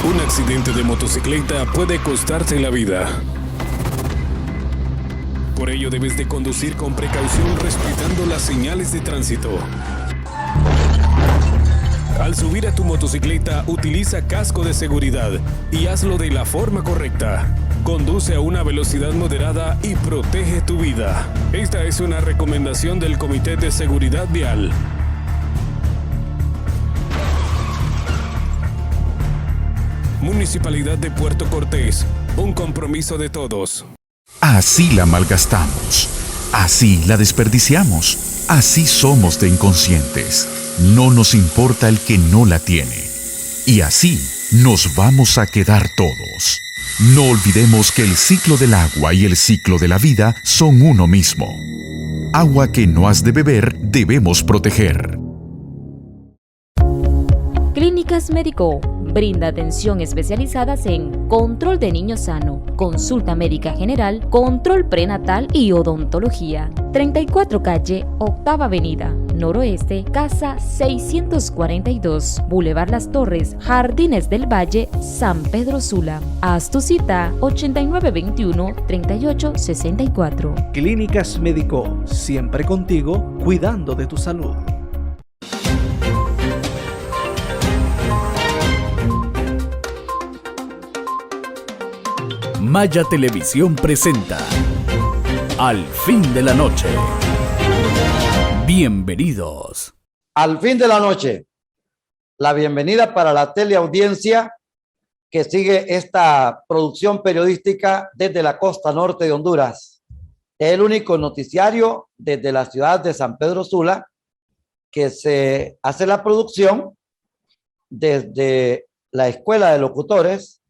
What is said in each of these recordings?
Un accidente de motocicleta puede costarte la vida. Por ello debes de conducir con precaución respetando las señales de tránsito. Al subir a tu motocicleta, utiliza casco de seguridad y hazlo de la forma correcta. Conduce a una velocidad moderada y protege tu vida. Esta es una recomendación del Comité de Seguridad Vial. Municipalidad de Puerto Cortés, un compromiso de todos. Así la malgastamos, así la desperdiciamos, así somos de inconscientes. No nos importa el que no la tiene. Y así nos vamos a quedar todos. No olvidemos que el ciclo del agua y el ciclo de la vida son uno mismo. Agua que no has de beber debemos proteger. Clínicas Médico brinda atención especializadas en control de niño sano, consulta médica general, control prenatal y odontología. 34 calle, Octava Avenida, Noroeste, Casa 642, Boulevard Las Torres, Jardines del Valle, San Pedro Sula. Haz tu cita 8921-3864. Clínicas Médico, siempre contigo, cuidando de tu salud. Maya Televisión presenta Al fin de la noche. Bienvenidos. Al fin de la noche, la bienvenida para la teleaudiencia que sigue esta producción periodística desde la costa norte de Honduras. Es el único noticiario desde la ciudad de San Pedro Sula que se hace la producción desde la Escuela de Locutores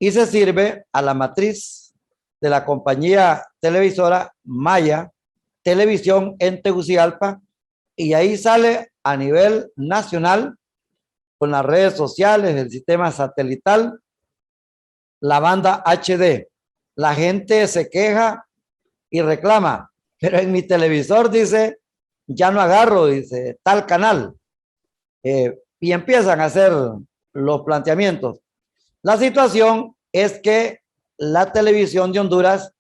y se sirve a la matriz de la compañía televisora Maya Televisión en Tegucigalpa, y ahí sale a nivel nacional con las redes sociales, el sistema satelital, la banda HD. La gente se queja y reclama, pero en mi televisor dice, ya no agarro, dice, tal canal. Y empiezan a hacer los planteamientos. La situación es que la televisión de Honduras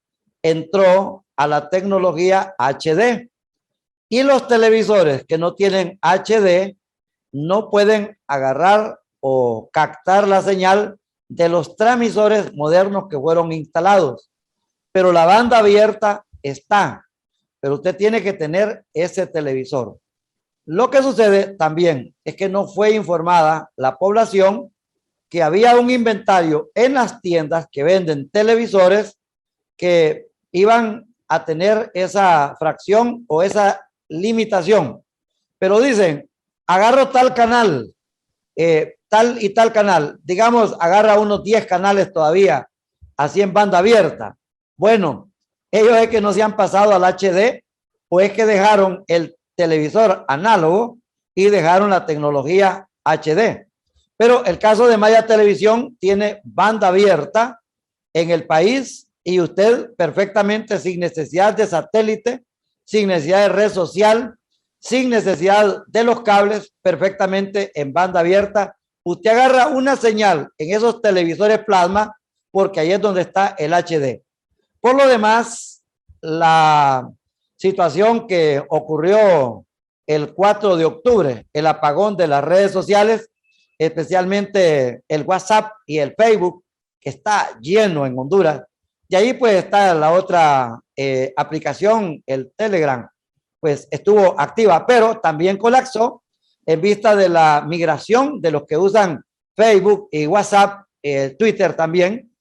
entró a la tecnología HD y los televisores que no tienen HD no pueden agarrar o captar la señal de los transmisores modernos que fueron instalados. Pero la banda abierta está, pero usted tiene que tener ese televisor. Lo que sucede también es que no fue informada la población que había un inventario en las tiendas que venden televisores que iban a tener esa fracción o esa limitación. Pero dicen, agarro tal canal, tal y tal canal. Digamos, agarra unos 10 canales todavía, así en banda abierta. Bueno, ellos es que no se han pasado al HD o es que dejaron el televisor análogo y dejaron la tecnología HD. Pero el caso de Maya Televisión tiene banda abierta en el país y usted perfectamente sin necesidad de satélite, sin necesidad de red social, sin necesidad de los cables, perfectamente en banda abierta. Usted agarra una señal en esos televisores plasma porque ahí es donde está el HD. Por lo demás, la situación que ocurrió el 4 de octubre, el apagón de las redes sociales, especialmente el WhatsApp y el Facebook, que está lleno en Honduras. Y ahí pues está la otra aplicación, el Telegram, pues estuvo activa, pero también colapsó en vista de la migración de los que usan Facebook y WhatsApp, Twitter también.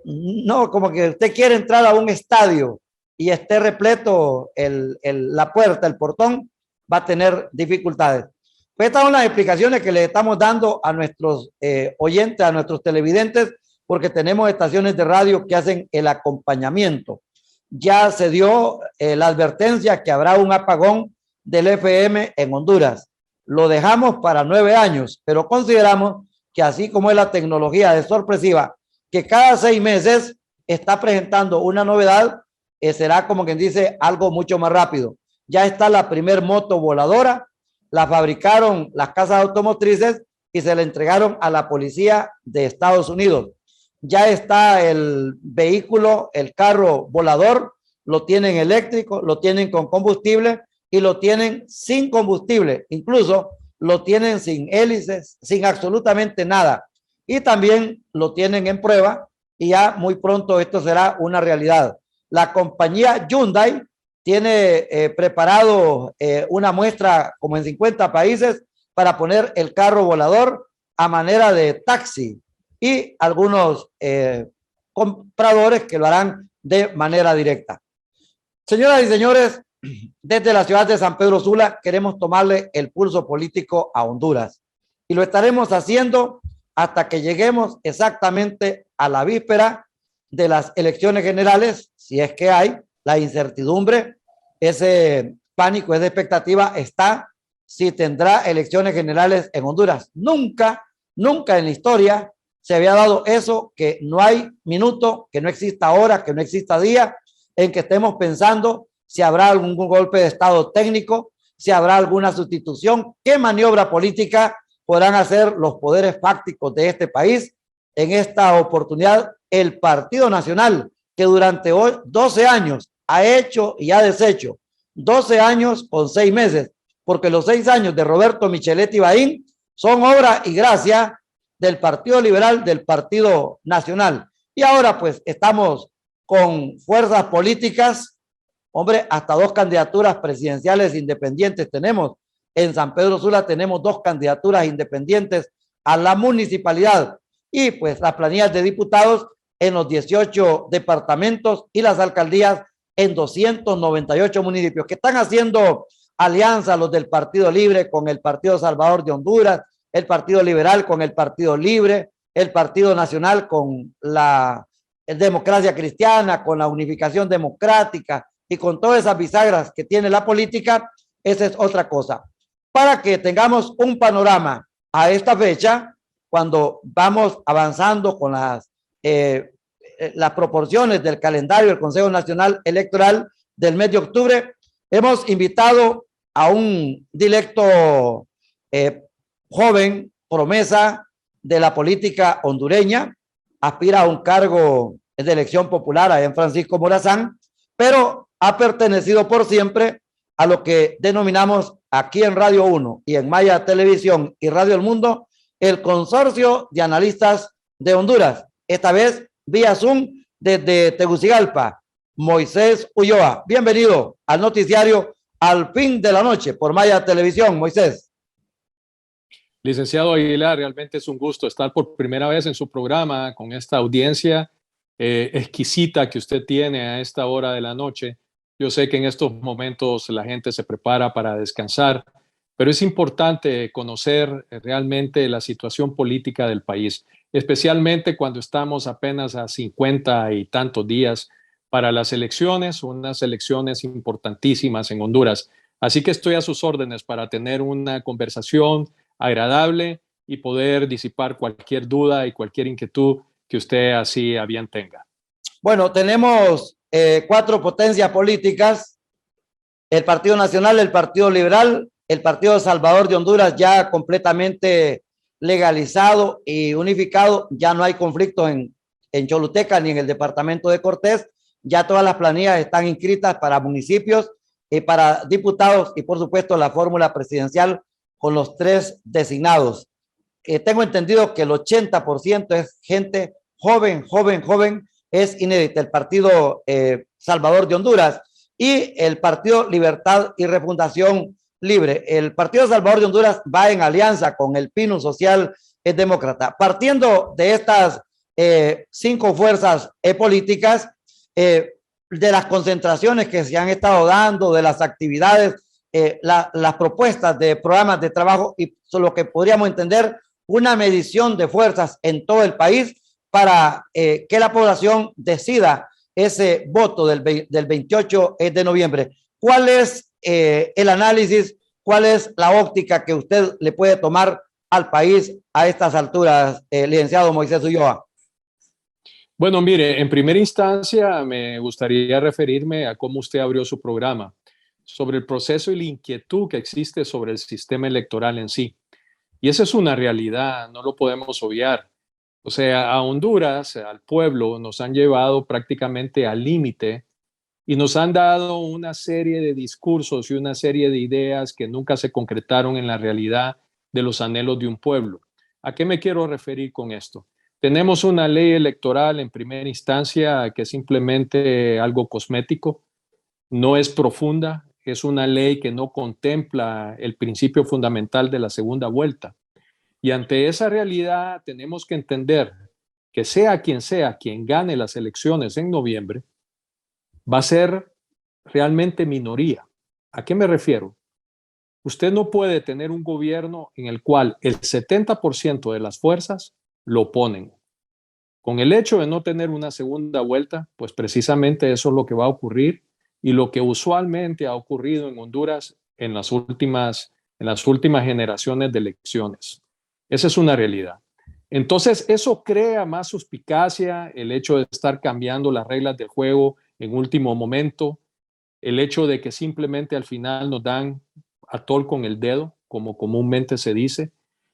No, como que usted quiere entrar a un estadio y esté repleto la puerta, el portón, va a tener dificultades. Pues estas son las explicaciones que le estamos dando a nuestros oyentes, a nuestros televidentes, porque tenemos estaciones de radio que hacen el acompañamiento. Ya se dio la advertencia que habrá un apagón del FM en Honduras. Lo dejamos para 9 años, pero consideramos que así como es la tecnología de sorpresiva, que cada 6 meses está presentando una novedad, será como quien dice algo mucho más rápido. Ya está la primer moto voladora, la fabricaron las casas automotrices y se le entregaron a la policía de Estados Unidos. Ya está el vehículo, el carro volador, lo tienen eléctrico, lo tienen con combustible y lo tienen sin combustible, incluso lo tienen sin hélices, sin absolutamente nada. Y también lo tienen en prueba y ya muy pronto esto será una realidad. La compañía Hyundai tiene preparado una muestra como en 50 países para poner el carro volador a manera de taxi y algunos compradores que lo harán de manera directa. Señoras y señores, desde la ciudad de San Pedro Sula queremos tomarle el pulso político a Honduras y lo estaremos haciendo hasta que lleguemos exactamente a la víspera de las elecciones generales, si es que hay. La incertidumbre, ese pánico, esa expectativa está si tendrá elecciones generales en Honduras. Nunca en la historia se había dado eso, que no hay minuto, que no exista hora, que no exista día en que estemos pensando si habrá algún golpe de estado técnico, si habrá alguna sustitución, qué maniobra política podrán hacer los poderes fácticos de este país. En esta oportunidad, el Partido Nacional, que durante 12 años ha hecho y ha deshecho, 12 años con 6 meses, porque los 6 años de Roberto Micheletti Bahín son obra y gracia del Partido Liberal, del Partido Nacional. Y ahora pues estamos con fuerzas políticas, hombre, hasta 2 candidaturas presidenciales independientes tenemos. En San Pedro Sula tenemos 2 candidaturas independientes a la municipalidad y pues las planillas de diputados en los 18 departamentos y las alcaldías en 298 municipios que están haciendo alianza, los del Partido Libre con el Partido Salvador de Honduras, el Partido Liberal con el Partido Libre, el Partido Nacional con la Democracia Cristiana, con la Unificación Democrática y con todas esas bisagras que tiene la política. Esa es otra cosa. Para que tengamos un panorama a esta fecha, cuando vamos avanzando con las proporciones del calendario del Consejo Nacional Electoral del mes de octubre, hemos invitado a un directo joven, promesa de la política hondureña, aspira a un cargo de elección popular allá en Francisco Morazán, pero ha pertenecido por siempre a lo que denominamos aquí en Radio 1 y en Maya Televisión y Radio El Mundo, el Consorcio de Analistas de Honduras, esta vez vía Zoom desde Tegucigalpa. Moisés Ulloa, bienvenido al noticiario Al Fin de la Noche por Maya Televisión. Moisés. Licenciado Aguilar, realmente es un gusto estar por primera vez en su programa con esta audiencia exquisita que usted tiene a esta hora de la noche. Yo sé que en estos momentos la gente se prepara para descansar, pero es importante conocer realmente la situación política del país, especialmente cuando estamos apenas a 50 y tantos días para las elecciones, unas elecciones importantísimas en Honduras. Así que estoy a sus órdenes para tener una conversación agradable y poder disipar cualquier duda y cualquier inquietud que usted así a bien tenga. Bueno, tenemos 4 potencias políticas: el Partido Nacional, el Partido Liberal, el Partido Salvador de Honduras ya completamente legalizado y unificado, ya no hay conflicto en Choluteca ni en el departamento de Cortés, ya todas las planillas están inscritas para municipios y para diputados y por supuesto la fórmula presidencial con los 3 designados. Tengo entendido que el 80% es gente joven, es inédita. El Partido Salvador de Honduras y el Partido Libertad y Refundación Libre. El Partido Salvador de Honduras va en alianza con el Pino Social Demócrata. Partiendo de estas 5 fuerzas políticas, de las concentraciones que se han estado dando, de las actividades, las propuestas de programas de trabajo y lo que podríamos entender una medición de fuerzas en todo el país para que la población decida ese voto del 28 de noviembre. ¿Cuál es el análisis, cuál es la óptica que usted le puede tomar al país a estas alturas, licenciado Moisés Ulloa? Bueno, mire, en primera instancia me gustaría referirme a cómo usted abrió su programa, sobre el proceso y la inquietud que existe sobre el sistema electoral en sí. Y esa es una realidad, no lo podemos obviar. O sea, a Honduras, al pueblo, nos han llevado prácticamente al límite y nos han dado una serie de discursos y una serie de ideas que nunca se concretaron en la realidad de los anhelos de un pueblo. ¿A qué me quiero referir con esto? Tenemos una ley electoral en primera instancia que es simplemente algo cosmético, no es profunda, es una ley que no contempla el principio fundamental de la segunda vuelta. Y ante esa realidad tenemos que entender que sea quien gane las elecciones en noviembre, va a ser realmente minoría. ¿A qué me refiero? Usted no puede tener un gobierno en el cual el 70% de las fuerzas lo oponen. Con el hecho de no tener una segunda vuelta, pues precisamente eso es lo que va a ocurrir y lo que usualmente ha ocurrido en Honduras en las últimas generaciones de elecciones. Esa es una realidad. Entonces, eso crea más suspicacia, el hecho de estar cambiando las reglas del juego en último momento, el hecho de que simplemente al final nos dan atol con el dedo, como comúnmente se dice,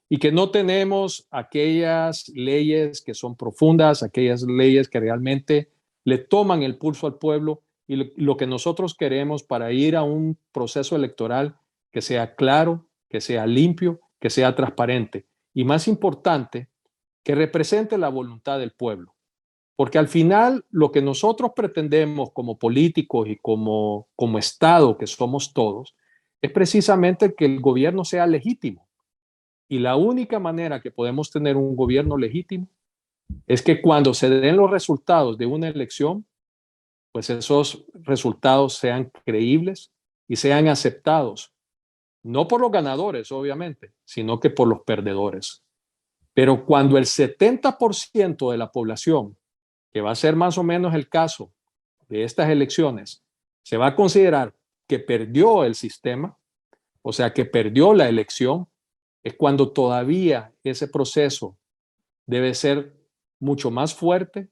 y que no tenemos aquellas leyes que son profundas, aquellas leyes que realmente le toman el pulso al pueblo y lo que nosotros queremos para ir a un proceso electoral que sea claro, que sea limpio, que sea transparente y más importante, que represente la voluntad del pueblo. Porque al final lo que nosotros pretendemos como políticos y como Estado que somos todos es precisamente que el gobierno sea legítimo. Y la única manera que podemos tener un gobierno legítimo es que cuando se den los resultados de una elección, pues esos resultados sean creíbles y sean aceptados, no por los ganadores, obviamente, sino que por los perdedores. Pero cuando el 70% de la población, que va a ser más o menos el caso de estas elecciones, se va a considerar que perdió el sistema, o sea, que perdió la elección, es cuando todavía ese proceso debe ser mucho más fuerte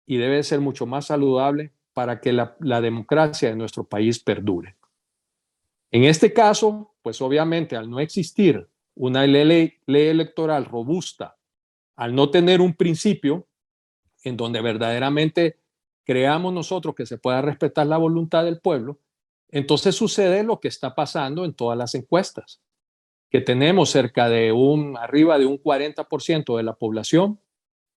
y debe ser mucho más saludable para que la democracia de nuestro país perdure. En este caso, pues obviamente al no existir una ley electoral robusta, al no tener un principio en donde verdaderamente creamos nosotros que se pueda respetar la voluntad del pueblo, entonces sucede lo que está pasando en todas las encuestas, que tenemos cerca de arriba de un 40% de la población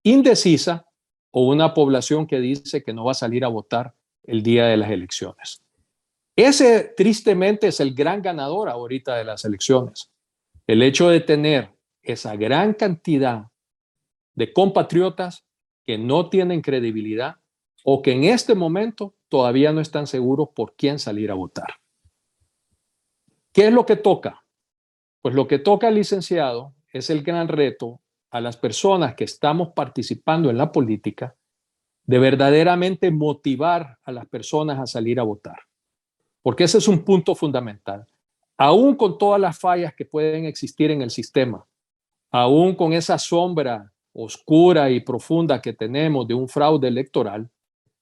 indecisa o una población que dice que no va a salir a votar el día de las elecciones. Ese tristemente es el gran ganador ahorita de las elecciones. El hecho de tener esa gran cantidad de compatriotas que no tienen credibilidad o que en este momento todavía no están seguros por quién salir a votar. ¿Qué es lo que toca? Pues lo que toca, licenciado, es el gran reto a las personas que estamos participando en la política de verdaderamente motivar a las personas a salir a votar. Porque ese es un punto fundamental. Aún con todas las fallas que pueden existir en el sistema, aún con esa sombra oscura y profunda que tenemos de un fraude electoral,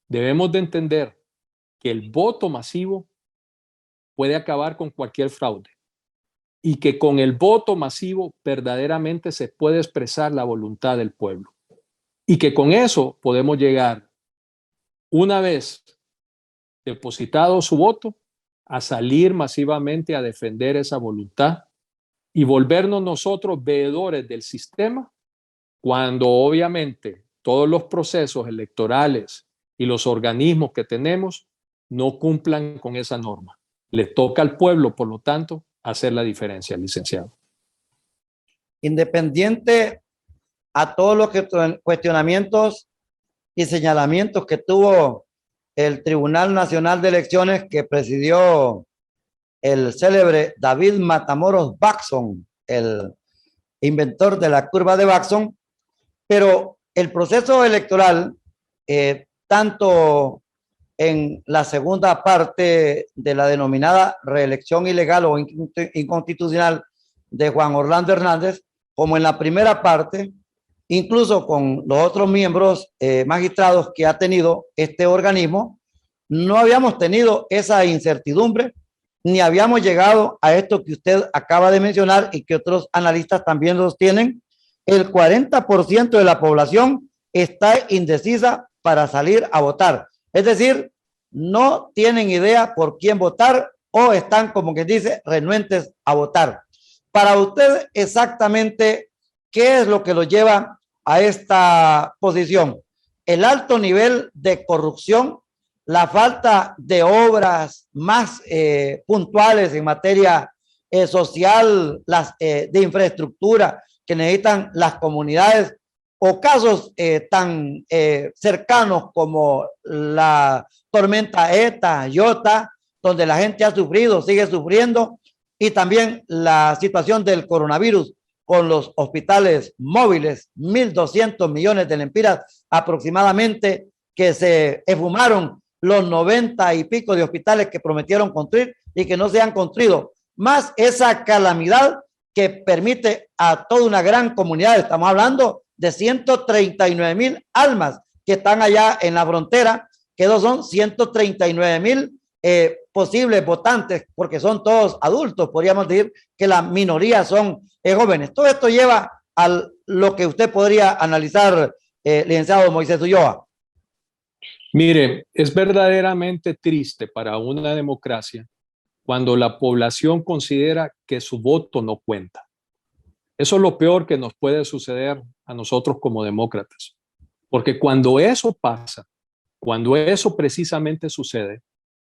debemos de entender que el voto masivo puede acabar con cualquier fraude y que con el voto masivo verdaderamente se puede expresar la voluntad del pueblo y que con eso podemos llegar, una vez depositado su voto, a salir masivamente a defender esa voluntad y volvernos nosotros veedores del sistema cuando obviamente todos los procesos electorales y los organismos que tenemos no cumplan con esa norma. Le toca al pueblo, por lo tanto, hacer la diferencia, licenciado. Independiente a todos los cuestionamientos y señalamientos que tuvo el Tribunal Nacional de Elecciones que presidió el célebre David Matamoros Baxon, el inventor de la curva de Baxon, pero el proceso electoral, tanto en la segunda parte de la denominada reelección ilegal o inconstitucional de Juan Orlando Hernández, como en la primera parte, incluso con los otros miembros magistrados que ha tenido este organismo, no habíamos tenido esa incertidumbre ni habíamos llegado a esto que usted acaba de mencionar y que otros analistas también los tienen. El 40% de la población está indecisa para salir a votar. Es decir, no tienen idea por quién votar o están, como que dice, renuentes a votar. Para usted, exactamente, ¿qué es lo que lo lleva a esta posición? El alto nivel de corrupción, la falta de obras más puntuales en materia social, de infraestructura que necesitan las comunidades, o casos tan cercanos como la tormenta ETA, Iota, donde la gente ha sufrido, sigue sufriendo, y también la situación del coronavirus con los hospitales móviles, 1.200 millones de lempiras aproximadamente, que se esfumaron los 90 y pico de hospitales que prometieron construir y que no se han construido, más esa calamidad que permite a toda una gran comunidad. Estamos hablando de 139,000 almas que están allá en la frontera, que no son 139,000 posibles votantes, porque son todos adultos, podríamos decir que la minoría son jóvenes. Todo esto lleva a lo que usted podría analizar, licenciado Moisés Ulloa. Mire, es verdaderamente triste para una democracia cuando la población considera que su voto no cuenta. Eso es lo peor que nos puede suceder a nosotros como demócratas, porque cuando eso pasa, cuando eso precisamente sucede,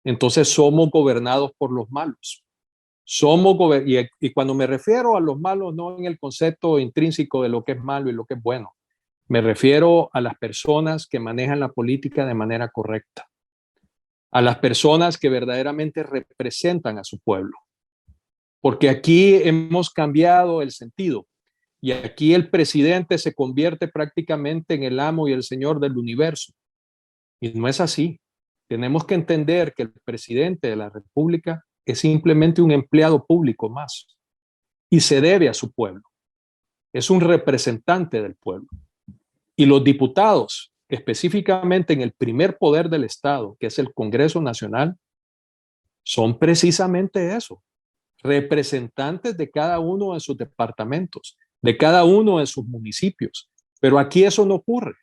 entonces somos gobernados por los malos. Y cuando me refiero a los malos, no en el concepto intrínseco de lo que es malo y lo que es bueno, me refiero a las personas que manejan la política de manera correcta, a las personas que verdaderamente representan a su pueblo. Porque aquí hemos cambiado el sentido y aquí el presidente se convierte prácticamente en el amo y el señor del universo. Y no es así. Tenemos que entender que el presidente de la República es simplemente un empleado público más y se debe a su pueblo. Es un representante del pueblo. Y los diputados, específicamente en el primer poder del Estado, que es el Congreso Nacional, son precisamente eso, representantes de cada uno de sus departamentos, de cada uno de sus municipios. Pero aquí eso no ocurre.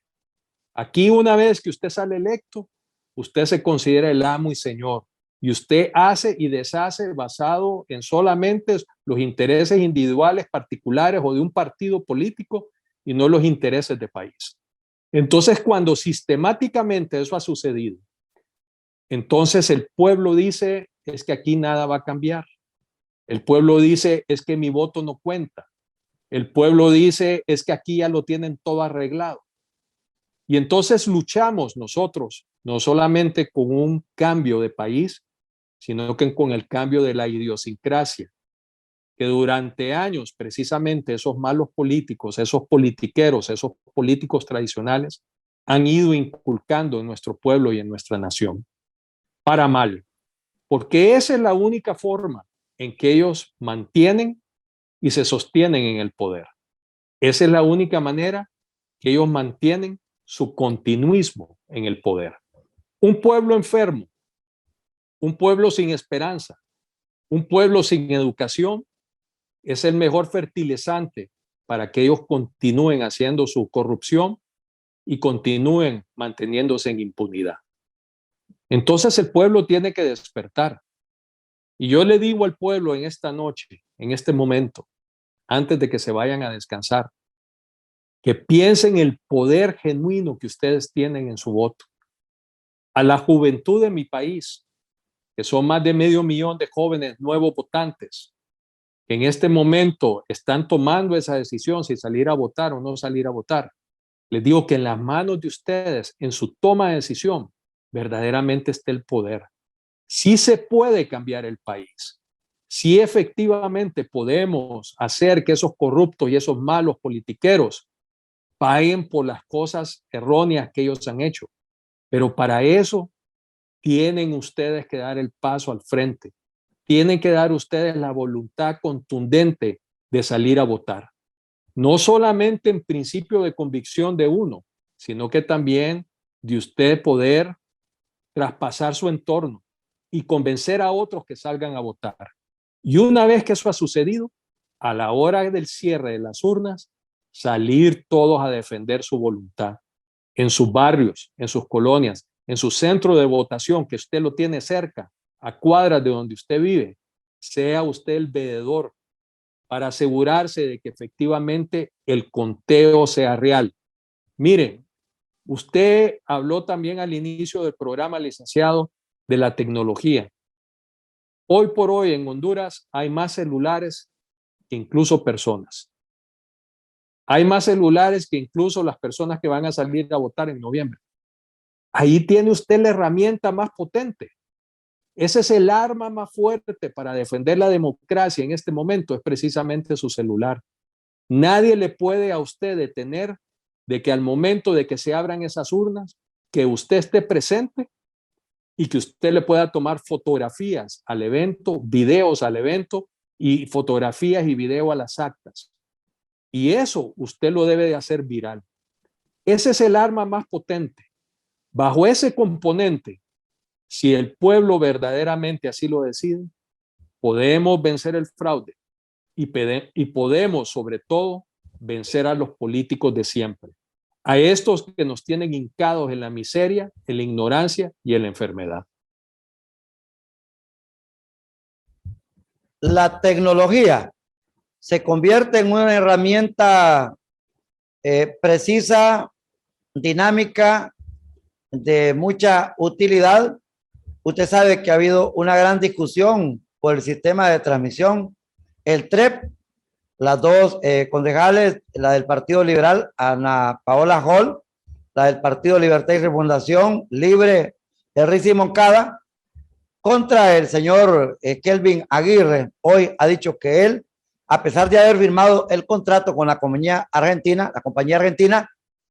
Aquí, una vez que usted sale electo, usted se considera el amo y señor, y usted hace y deshace basado en solamente los intereses individuales, particulares o de un partido político, y no los intereses de país. Entonces, cuando sistemáticamente eso ha sucedido, entonces el pueblo dice, es que aquí nada va a cambiar. El pueblo dice, es que mi voto no cuenta. El pueblo dice, es que aquí ya lo tienen todo arreglado. Y entonces luchamos nosotros, no solamente con un cambio de país, sino que con el cambio de la idiosincrasia, que durante años precisamente esos malos políticos, esos politiqueros, esos políticos tradicionales han ido inculcando en nuestro pueblo y en nuestra nación, para mal, porque esa es la única forma en que ellos mantienen y se sostienen en el poder. Esa es la única manera que ellos mantienen su continuismo en el poder. Un pueblo enfermo, un pueblo sin esperanza, un pueblo sin educación es el mejor fertilizante para que ellos continúen haciendo su corrupción y continúen manteniéndose en impunidad. Entonces el pueblo tiene que despertar. Y yo le digo al pueblo en esta noche, en este momento, antes de que se vayan a descansar, que piensen el poder genuino que ustedes tienen en su voto. A la juventud de mi país, que son más de 500,000 de jóvenes nuevos votantes, que en este momento están tomando esa decisión si salir a votar o no salir a votar. Les digo que en las manos de ustedes, en su toma de decisión, verdaderamente está el poder. Sí se puede cambiar el país. Sí efectivamente podemos hacer que esos corruptos y esos malos politiqueros paguen por las cosas erróneas que ellos han hecho. Pero para eso tienen ustedes que dar el paso al frente. Tienen que dar ustedes la voluntad contundente de salir a votar. No solamente en principio de convicción de uno, sino que también de usted poder traspasar su entorno, y convencer a otros que salgan a votar. Y una vez que eso ha sucedido, a la hora del cierre de las urnas, salir todos a defender su voluntad en sus barrios, en sus colonias, en su centro de votación, que usted lo tiene cerca, a cuadras de donde usted vive. Sea usted el veedor para asegurarse de que efectivamente el conteo sea real. Mire, usted habló también al inicio del programa, licenciado, de la tecnología. Hoy por hoy en Honduras hay más celulares que incluso personas. Hay más celulares que incluso las personas que van a salir a votar en noviembre. Ahí tiene usted la herramienta más potente. Ese es el arma más fuerte para defender la democracia en este momento, es precisamente su celular. Nadie le puede a usted detener de que al momento de que se abran esas urnas, que usted esté presente y que usted le pueda tomar fotografías al evento, videos al evento y fotografías y video a las actas. Y eso usted lo debe de hacer viral. Ese es el arma más potente. Bajo ese componente, si el pueblo verdaderamente así lo decide, podemos vencer el fraude y podemos, sobre todo, vencer a los políticos de siempre, a estos que nos tienen hincados en la miseria, en la ignorancia y en la enfermedad. La tecnología se convierte en una herramienta precisa, dinámica, de mucha utilidad. Usted sabe que ha habido una gran discusión por el sistema de transmisión, el TREP, las dos concejales, la del Partido Liberal, Ana Paola Hall, la del Partido Libertad y Refundación, Libre, Henry Moncada, contra el señor Kelvin Aguirre. Hoy ha dicho que él, a pesar de haber firmado el contrato con la compañía argentina,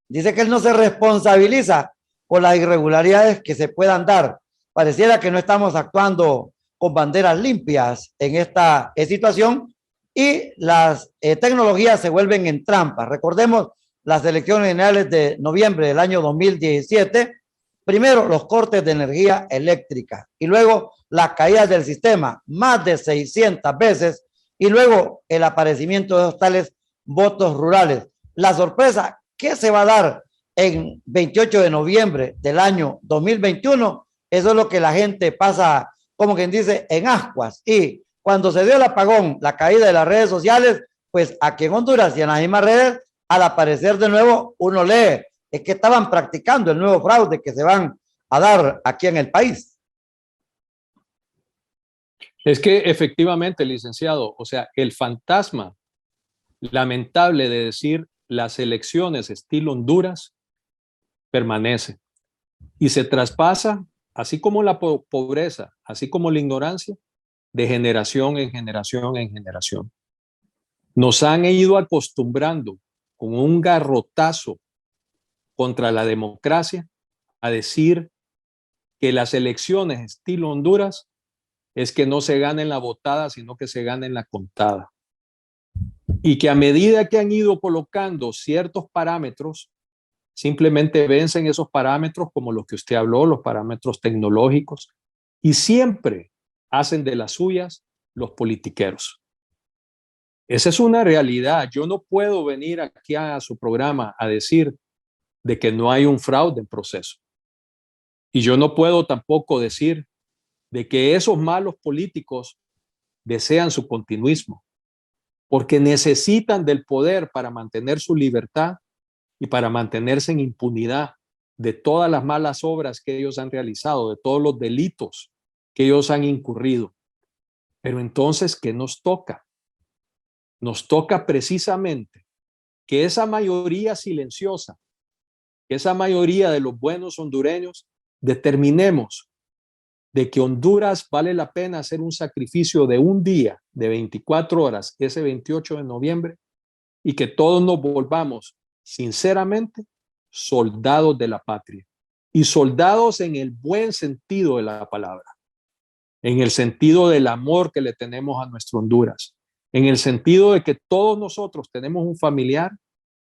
dice que él no se responsabiliza por las irregularidades que se puedan dar. Pareciera que no estamos actuando con banderas limpias en esta situación y las tecnologías se vuelven en trampas. Recordemos las elecciones generales de noviembre del año 2017. Primero, los cortes de energía eléctrica y luego la caída del sistema más de 600 veces y luego el aparecimiento de los tales votos rurales. La sorpresa, ¿qué se va a dar en 28 de noviembre del año 2021? Eso es lo que la gente pasa, como quien dice, en ascuas. Y cuando se dio el apagón, la caída de las redes sociales, pues aquí en Honduras y en las mismas redes, al aparecer de nuevo, uno lee, es que estaban practicando el nuevo fraude que se van a dar aquí en el país. Es que efectivamente, licenciado, o sea, el fantasma lamentable de decir las elecciones estilo Honduras permanece y se traspasa, así como la pobreza, así como la ignorancia, de generación en generación en generación. Nos han ido acostumbrando con un garrotazo contra la democracia a decir que las elecciones estilo Honduras es que no se gana en la votada, sino que se gana en la contada. Y que a medida que han ido colocando ciertos parámetros, simplemente vencen esos parámetros como los que usted habló, los parámetros tecnológicos, y siempre hacen de las suyas los politiqueros. Esa es una realidad. Yo no puedo venir aquí a su programa a decir de que no hay un fraude en proceso. Y yo no puedo tampoco decir de que esos malos políticos desean su continuismo, porque necesitan del poder para mantener su libertad y para mantenerse en impunidad de todas las malas obras que ellos han realizado, de todos los delitos que ellos han incurrido. Pero entonces, ¿qué nos toca? Nos toca precisamente que esa mayoría silenciosa, que esa mayoría de los buenos hondureños, determinemos de que Honduras vale la pena hacer un sacrificio de un día, de 24 horas, ese 28 de noviembre, y que todos nos volvamos sinceramente soldados de la patria, y soldados en el buen sentido de la palabra, en el sentido del amor que le tenemos a nuestro Honduras, en el sentido de que todos nosotros tenemos un familiar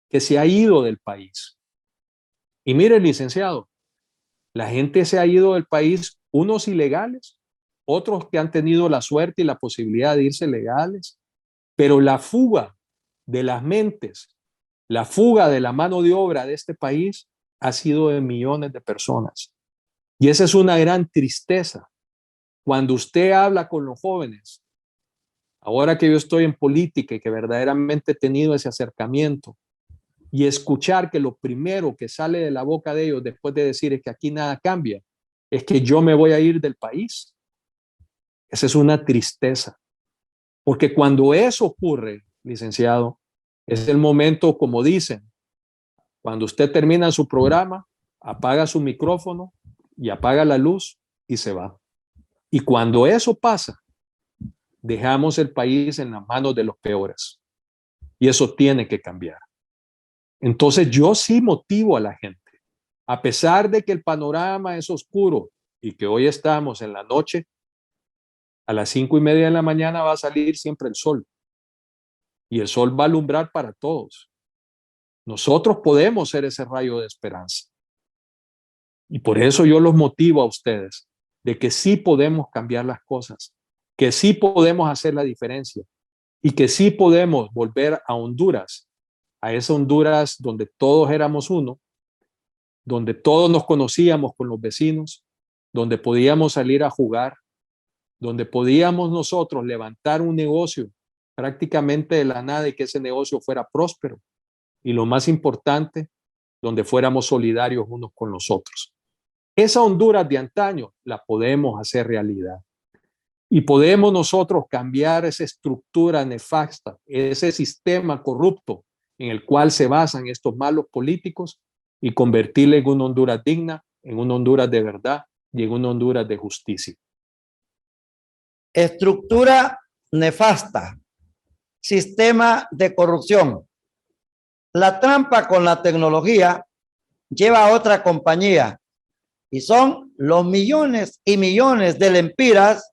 que se ha ido del país. Y mire, licenciado, la gente se ha ido del país, unos ilegales otros que han tenido la suerte y la posibilidad de irse legales, pero la fuga de las mentes, la fuga de la mano de obra de este país ha sido de millones de personas. Y esa es una gran tristeza. Cuando usted habla con los jóvenes, ahora que yo estoy en política y que verdaderamente he tenido ese acercamiento, y escuchar que lo primero que sale de la boca de ellos después de decir es que aquí nada cambia, es que yo me voy a ir del país. Esa es una tristeza. Porque cuando eso ocurre, licenciado, es el momento, como dicen, cuando usted termina su programa, apaga su micrófono y apaga la luz y se va. Y cuando eso pasa, dejamos el país en las manos de los peores. Y eso tiene que cambiar. Entonces yo sí motivo a la gente, a pesar de que el panorama es oscuro y que hoy estamos en la noche, a las 5:30 de la mañana va a salir siempre el sol. Y el sol va a alumbrar para todos. Nosotros podemos ser ese rayo de esperanza. Y por eso yo los motivo a ustedes de que sí podemos cambiar las cosas, que sí podemos hacer la diferencia y que sí podemos volver a Honduras, a esa Honduras donde todos éramos uno, donde todos nos conocíamos con los vecinos, donde podíamos salir a jugar, donde podíamos nosotros levantar un negocio prácticamente de la nada y que ese negocio fuera próspero. Y lo más importante, donde fuéramos solidarios unos con los otros. Esa Honduras de antaño la podemos hacer realidad. Y podemos nosotros cambiar esa estructura nefasta, ese sistema corrupto en el cual se basan estos malos políticos y convertirle en una Honduras digna, en una Honduras de verdad y en una Honduras de justicia. Estructura nefasta, sistema de corrupción. La trampa con la tecnología lleva a otra compañía y son los millones y millones de lempiras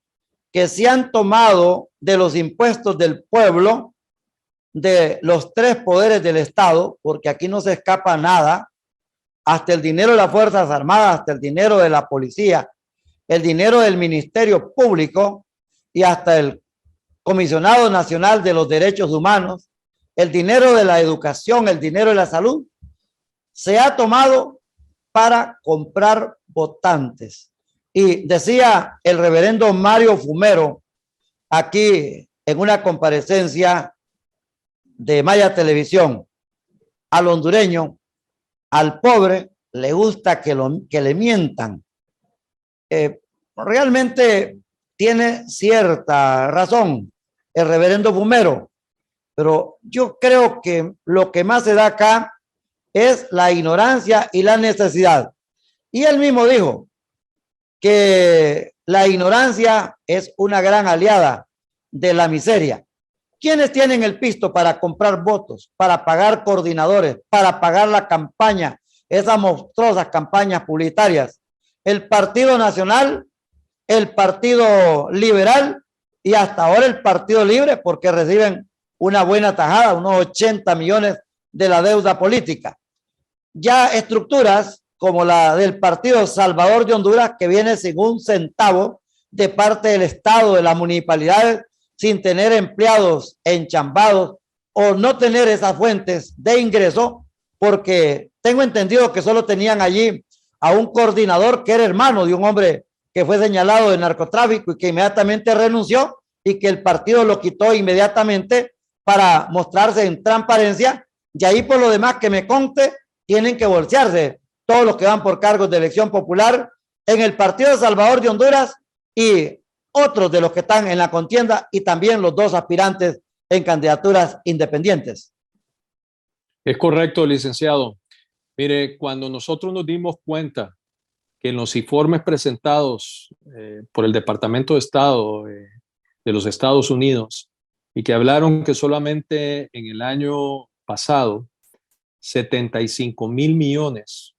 que se han tomado de los impuestos del pueblo, de los tres poderes del Estado, porque aquí no se escapa nada, hasta el dinero de las Fuerzas Armadas, hasta el dinero de la policía, el dinero del Ministerio Público y hasta el Comisionado Nacional de los Derechos Humanos, el dinero de la educación, el dinero de la salud, se ha tomado para comprar votantes. Y decía el reverendo Mario Fumero aquí en una comparecencia de Maya Televisión, al hondureño, al pobre, le gusta que le mientan. Realmente tiene cierta razón el reverendo Fumero, pero yo creo que lo que más se da acá es la ignorancia y la necesidad. Y él mismo dijo que la ignorancia es una gran aliada de la miseria. ¿Quiénes tienen el pisto para comprar votos, para pagar coordinadores, para pagar la campaña, esas monstruosas campañas publicitarias? El Partido Nacional, el Partido Liberal y hasta ahora el Partido Libre, porque reciben una buena tajada, unos 80 millones de la deuda política. Ya estructuras como la del Partido Salvador de Honduras, que viene sin un centavo de parte del Estado, de las municipalidades, sin tener empleados enchambados o no tener esas fuentes de ingreso, porque tengo entendido que solo tenían allí a un coordinador que era hermano de un hombre que fue señalado de narcotráfico y que inmediatamente renunció y que el partido lo quitó inmediatamente para mostrarse en transparencia, y ahí por lo demás que me conte, tienen que bolsearse todos los que van por cargos de elección popular en el Partido de Salvador de Honduras y otros de los que están en la contienda y también los dos aspirantes en candidaturas independientes. Es correcto, licenciado. Mire, cuando nosotros nos dimos cuenta que en los informes presentados por el Departamento de Estado de los Estados Unidos y que hablaron que solamente en el año pasado 75,000 millones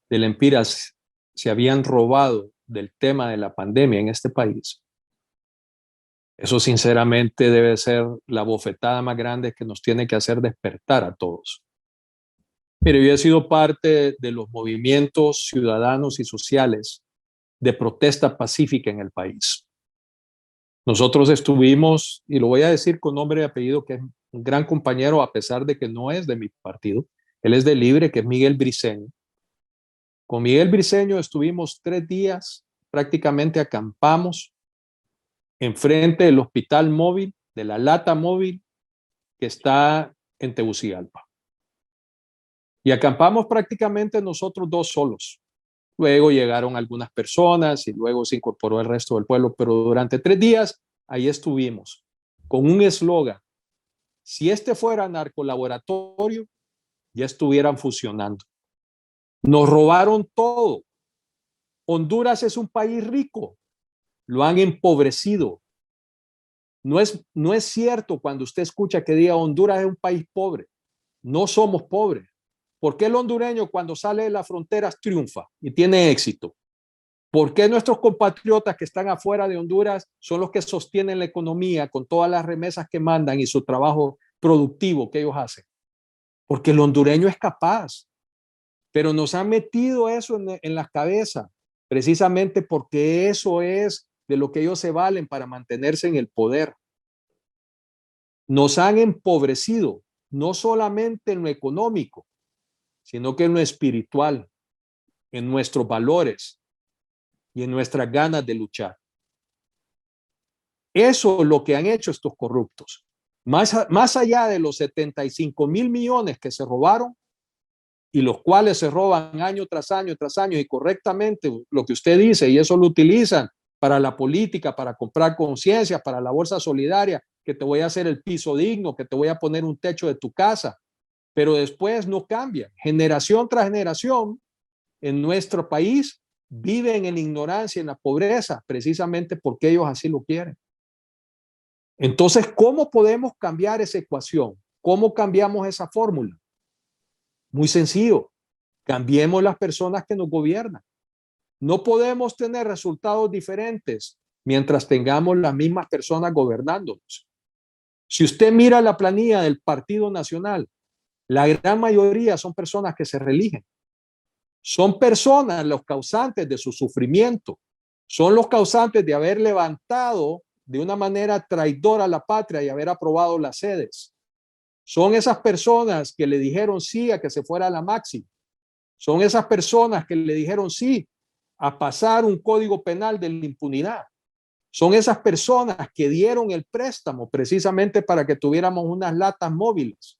de lempiras se habían robado del tema de la pandemia en este país. Eso sinceramente debe ser la bofetada más grande que nos tiene que hacer despertar a todos. Mire, yo he sido parte de los movimientos ciudadanos y sociales de protesta pacífica en el país. Nosotros estuvimos, y lo voy a decir con nombre y apellido, que es un gran compañero, a pesar de que no es de mi partido. Él es de Libre, que es Miguel Briceño. Con Miguel Briceño estuvimos 3 días, prácticamente acampamos enfrente del hospital móvil, de la Lata móvil, que está en Tegucigalpa. Y acampamos prácticamente nosotros 2 solos. Luego llegaron algunas personas y luego se incorporó el resto del pueblo, pero durante 3 días ahí estuvimos con un eslogan: si este fuera narcolaboratorio, ya estuvieran fusionando. Nos robaron todo. Honduras es un país rico, lo han empobrecido. No es cierto cuando usted escucha que diga Honduras es un país pobre. No somos pobres. ¿Por qué el hondureño cuando sale de las fronteras triunfa y tiene éxito? ¿Por qué nuestros compatriotas que están afuera de Honduras son los que sostienen la economía con todas las remesas que mandan y su trabajo productivo que ellos hacen? Porque el hondureño es capaz, pero nos han metido eso en la cabeza, precisamente porque eso es de lo que ellos se valen para mantenerse en el poder. Nos han empobrecido, no solamente en lo económico, sino que en lo espiritual, en nuestros valores y en nuestras ganas de luchar. Eso es lo que han hecho estos corruptos. Más allá de los 75,000 millones que se robaron, y los cuales se roban año tras año y correctamente lo que usted dice, y eso lo utilizan para la política, para comprar conciencia, para la bolsa solidaria, que te voy a hacer el piso digno, que te voy a poner un techo de tu casa, pero después no cambian. Generación tras generación en nuestro país viven en ignorancia, en la pobreza, precisamente porque ellos así lo quieren. Entonces, ¿cómo podemos cambiar esa ecuación? ¿Cómo cambiamos esa fórmula? Muy sencillo, cambiemos las personas que nos gobiernan. No podemos tener resultados diferentes mientras tengamos las mismas personas gobernándonos. Si usted mira la planilla del Partido Nacional, la gran mayoría son personas que se reeligen. Son personas los causantes de su sufrimiento. Son los causantes de haber levantado de una manera traidora a la patria y haber aprobado las sedes. Son esas personas que le dijeron sí a que se fuera a la máxima. Son esas personas que le dijeron sí a pasar un código penal de la impunidad. Son esas personas que dieron el préstamo precisamente para que tuviéramos unas latas móviles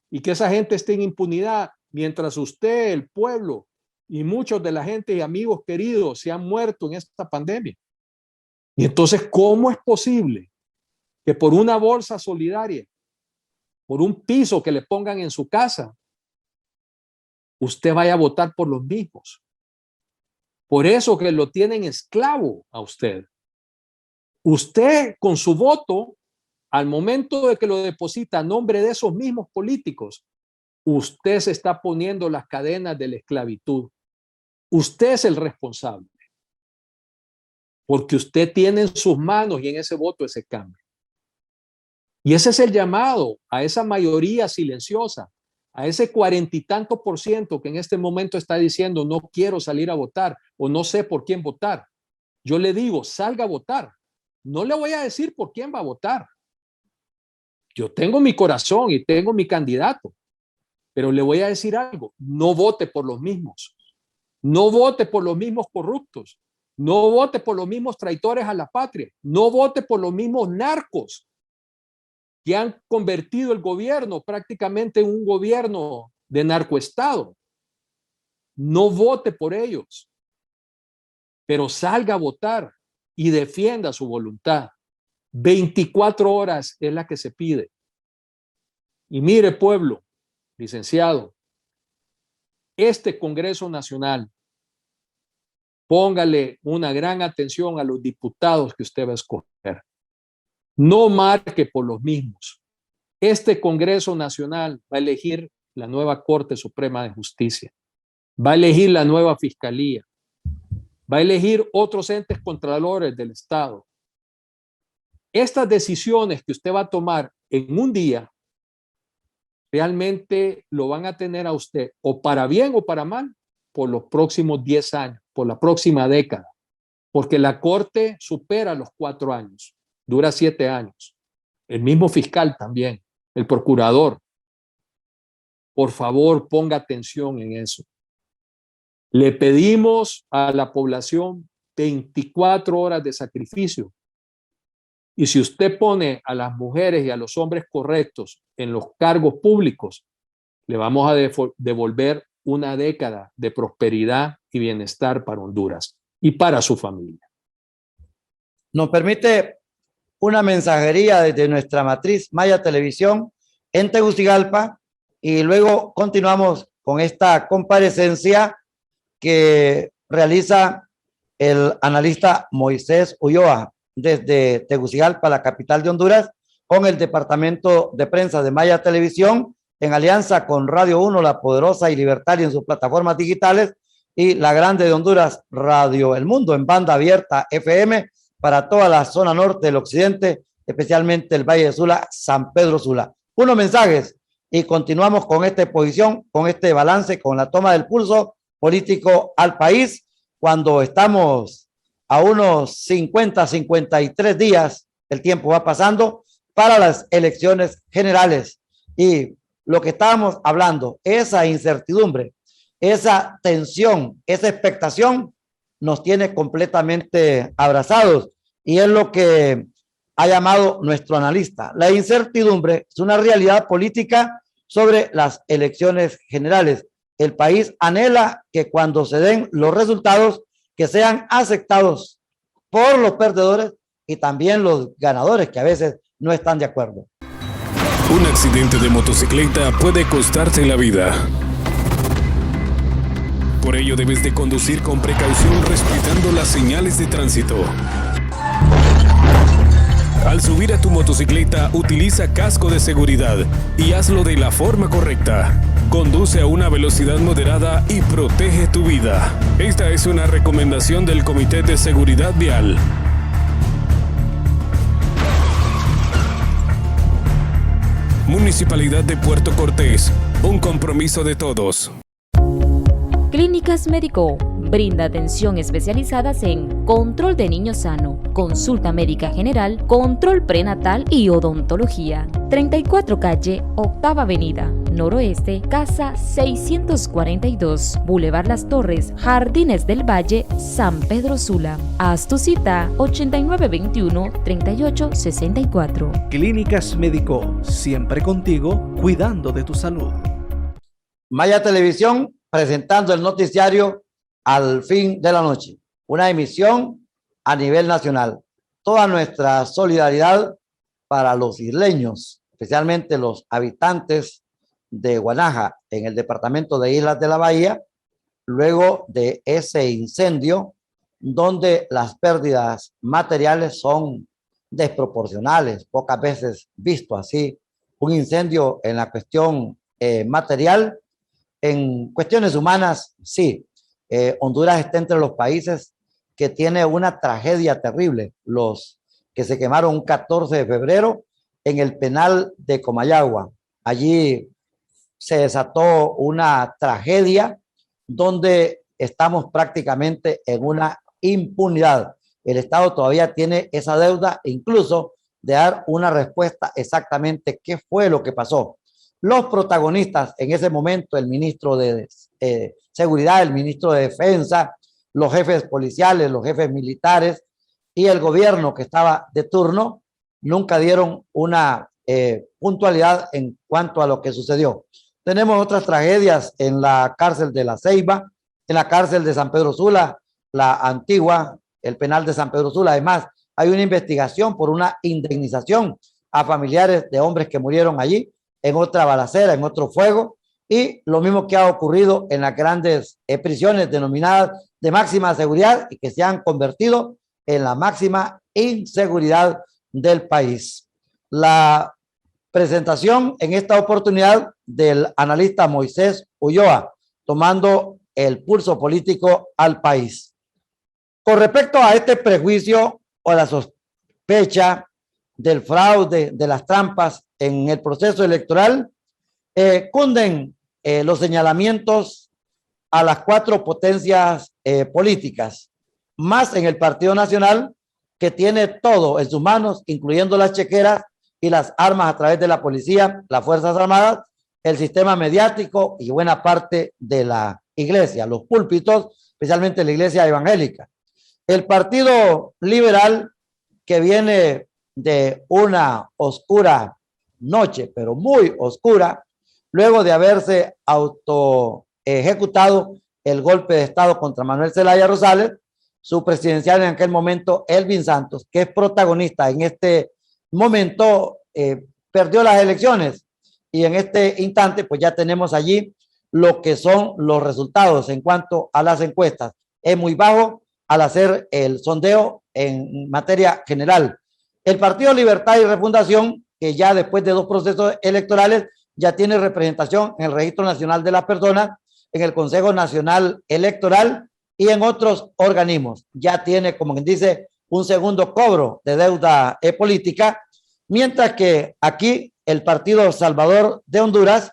y que esa gente esté en impunidad mientras usted, el pueblo y muchos de la gente y amigos queridos se han muerto en esta pandemia. Y entonces, ¿cómo es posible que por una bolsa solidaria, por un piso que le pongan en su casa, usted vaya a votar por los mismos? Por eso que lo tienen esclavo a usted. Usted con su voto, al momento de que lo deposita a nombre de esos mismos políticos, usted se está poniendo las cadenas de la esclavitud. Usted es el responsable. Porque usted tiene en sus manos y en ese voto ese cambio. Y ese es el llamado a esa mayoría silenciosa, a ese 40 y tanto % que en este momento está diciendo no quiero salir a votar o no sé por quién votar. Yo le digo, salga a votar. No le voy a decir por quién va a votar. Yo tengo mi corazón y tengo mi candidato, pero le voy a decir algo, no vote por los mismos. No vote por los mismos corruptos. No vote por los mismos traidores a la patria. No vote por los mismos narcos que han convertido el gobierno prácticamente en un gobierno de narcoestado. No vote por ellos, pero salga a votar y defienda su voluntad. 24 horas es la que se pide. Y mire, pueblo, licenciado, este Congreso Nacional, póngale una gran atención a los diputados que usted va a escoger. No marque por los mismos. Este Congreso Nacional va a elegir la nueva Corte Suprema de Justicia, va a elegir la nueva Fiscalía, va a elegir otros entes contralores del Estado. Estas decisiones que usted va a tomar en un día realmente lo van a tener a usted o para bien o para mal por los próximos 10 años, por la próxima década, porque la Corte supera los 4 años. dura 7 años. El mismo fiscal también, el procurador. Por favor, ponga atención en eso. Le pedimos a la población 24 horas de sacrificio. Y si usted pone a las mujeres y a los hombres correctos en los cargos públicos, le vamos a devolver una década de prosperidad y bienestar para Honduras y para su familia. Nos permite una mensajería desde nuestra matriz Maya Televisión en Tegucigalpa y luego continuamos con esta comparecencia que realiza el analista Moisés Ulloa desde Tegucigalpa, la capital de Honduras, con el departamento de prensa de Maya Televisión en alianza con Radio 1, la poderosa y libertaria en sus plataformas digitales, y la grande de Honduras, Radio El Mundo, en banda abierta FM para toda la zona norte del occidente, especialmente el Valle de Sula, San Pedro Sula. Unos mensajes y continuamos con esta exposición, con este balance, con la toma del pulso político al país, cuando estamos a unos 50, 53 días, el tiempo va pasando, para las elecciones generales. Y lo que estábamos hablando, esa incertidumbre, esa tensión, esa expectación nos tiene completamente abrazados y es lo que ha llamado nuestro analista. La incertidumbre es una realidad política sobre las elecciones generales. El país anhela que cuando se den los resultados que sean aceptados por los perdedores y también los ganadores que a veces no están de acuerdo. Un accidente de motocicleta puede costarte la vida. Por ello debes de conducir con precaución respetando las señales de tránsito. Al subir a tu motocicleta, utiliza casco de seguridad y hazlo de la forma correcta. Conduce a una velocidad moderada y protege tu vida. Esta es una recomendación del Comité de Seguridad Vial. Municipalidad de Puerto Cortés, un compromiso de todos. Clínicas Médico brinda atención especializadas en control de niño sano, consulta médica general, control prenatal y odontología. 34 calle, Octava Avenida, Noroeste, Casa 642, Boulevard Las Torres, Jardines del Valle, San Pedro Sula. Haz tu cita 8921-3864. Clínicas Médico, siempre contigo, cuidando de tu salud. Maya Televisión presentando el noticiario Al Fin de la Noche, una emisión a nivel nacional. Toda nuestra solidaridad para los isleños, especialmente los habitantes de Guanaja, en el departamento de Islas de la Bahía, luego de ese incendio donde las pérdidas materiales son desproporcionales, pocas veces visto así, un incendio en la cuestión material. En cuestiones humanas, sí, Honduras está entre los países que tiene una tragedia terrible, los que se quemaron un 14 de febrero en el penal de Comayagua. Allí se desató una tragedia donde estamos prácticamente en una impunidad. El Estado todavía tiene esa deuda, incluso de dar una respuesta exactamente qué fue lo que pasó. Los protagonistas en ese momento, el ministro de Seguridad, el ministro de Defensa, los jefes policiales, los jefes militares y el gobierno que estaba de turno, nunca dieron una puntualidad en cuanto a lo que sucedió. Tenemos otras tragedias en la cárcel de La Ceiba, en la cárcel de San Pedro Sula, la antigua, el penal de San Pedro Sula. Además, hay una investigación por una indemnización a familiares de hombres que murieron allí, en otra balacera, en otro fuego, y lo mismo que ha ocurrido en las grandes prisiones denominadas de máxima seguridad y que se han convertido en la máxima inseguridad del país. La presentación en esta oportunidad del analista Moisés Ulloa, tomando el pulso político al país. Con respecto a este prejuicio o la sospecha del fraude, de las trampas en el proceso electoral, cunden los señalamientos a las 4 potencias políticas, más en el Partido Nacional, que tiene todo en sus manos, incluyendo las chequeras y las armas a través de la policía, las Fuerzas Armadas, el sistema mediático y buena parte de la iglesia, los púlpitos, especialmente la iglesia evangélica. El Partido Liberal, que viene de una oscura noche, pero muy oscura, luego de haberse auto ejecutado el golpe de Estado contra Manuel Zelaya Rosales, su presidencial en aquel momento, Elvin Santos, que es protagonista en este momento, perdió las elecciones y en este instante pues ya tenemos allí lo que son los resultados en cuanto a las encuestas. Es muy bajo al hacer el sondeo en materia general. El Partido Libertad y Refundación, que ya después de 2 procesos electorales ya tiene representación en el Registro Nacional de las Personas, en el Consejo Nacional Electoral y en otros organismos. Ya tiene, como quien dice, un segundo cobro de deuda política, mientras que aquí el Partido Salvador de Honduras,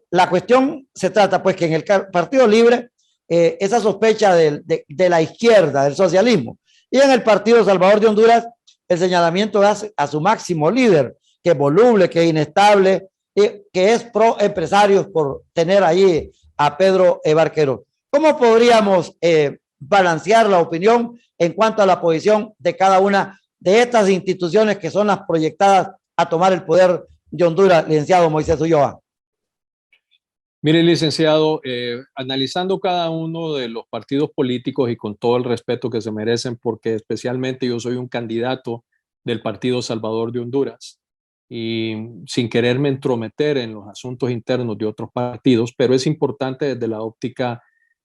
la cuestión se trata pues que en el Partido Libre, esa sospecha de la izquierda, del socialismo, y en el Partido Salvador de Honduras, el señalamiento hace a su máximo líder, que es voluble, que es inestable, que es pro empresarios por tener ahí a Pedro Barquero. ¿Cómo podríamos balancear la opinión en cuanto a la posición de cada una de estas instituciones que son las proyectadas a tomar el poder de Honduras, licenciado Moisés Ulloa? Mire, licenciado, analizando cada uno de los partidos políticos y con todo el respeto que se merecen, porque especialmente yo soy un candidato del Partido Salvador de Honduras y sin quererme entrometer en los asuntos internos de otros partidos, pero es importante desde la óptica